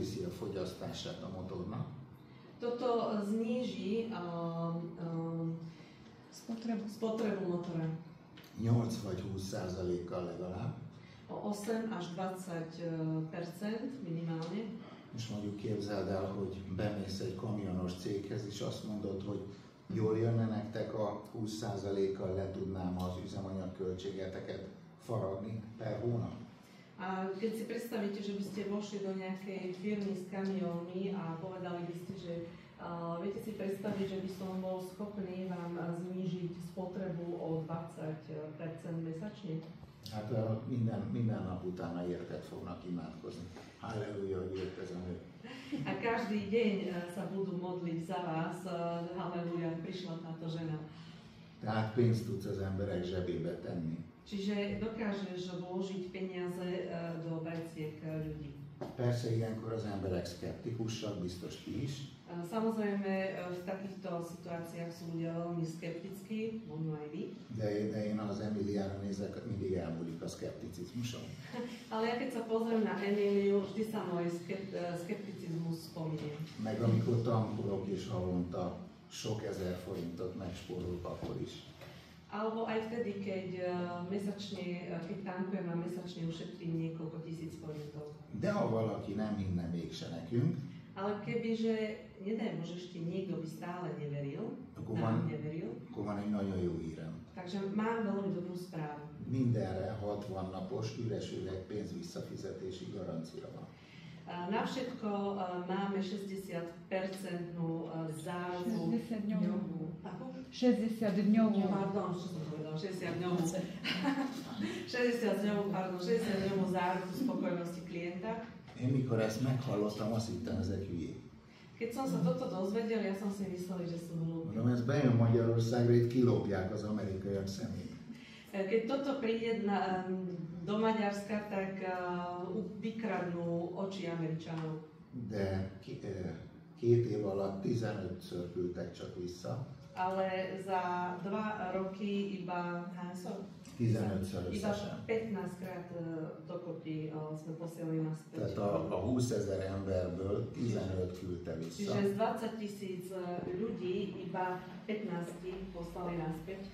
elviszi a fogyasztását a motornak. Toto zníži spotrebu motora. 8 vagy 20%-kal legalább. O 8 až 20% minimálne. És mondjuk képzeld el, hogy bemész egy kamionos céghez, és azt mondod, hogy jól jönne nektek a 20%-kal le tudnám az üzemanyagköltségeteket faragni per hónap. A keď si predstavíte, že by ste vošli do nejakej firmy s kamiónmi a povedali by ste, že viete si predstaviť, že by som bol schopný vám znížiť spotrebu o 20% mesačne? Hát minden nap utána érted fognak imádkozni. Halleluja, hogy jött ez a nő. A každý deň sa budú modliť za vás, halleluja, prišla táto žena. Tehát pénzt tudsz az emberek zsebébe tenni. Čiže dokážeš vložiť peniaze do vreciek ľudí. Persze ilyenkor az emberek szkeptikusak, biztos ti is. Samozrejme, v takýchto situáciách sú ľudia veľmi skeptickí, možno aj vy. De én az Emiliára nézek, mindig elmúlik a szkepticizmusom. Ale ja keď sa pozriem na Emíliu, vždy sa môj skepticizmus spomeniem. Meg amikor tankolok és havonta sok ezer forintot megspórolok, akkor is. Alebo aj vtedy, keď tankujem a mesačne ušetrím niekoľko tisíc forintov. De ha valaki nem hinne mégse nekünk, ale kebyže, nedaj Bože, ešte niekto by stále neveril, akkor van egy nagyon jó hírem. Takže mám veľmi dobrú správu. Mindenre 60 napos üres üveg pénzvisszafizetési garancia van. Na všetko máme 60% záruku. 60 dňovú. Pardon, čo som povedala? 60 dňovú. 60 dňovú záruku spokojnosti klienta. Én mikor ezt meghallottam, azt hittem, ezek hülyék. Keď som sa toto dozvedel, ja som si myslel, že sú hlúpi. Mondom, ez bejön Magyarországra, itt kilopják az amerikaiak szemét. Keď toto príde do Maďarska, tak vykradnú oči Američanov. De 2 év alatt 15-ször küldtek csak vissza. Ale za 2 roky iba 15-ször összesen. Iba 15 krát dokopy sme posielali naspäť. Tehát a 20 000 emberből 15 küldte vissza. Čiže z 20 000 ľudí iba 15 poslali naspäť.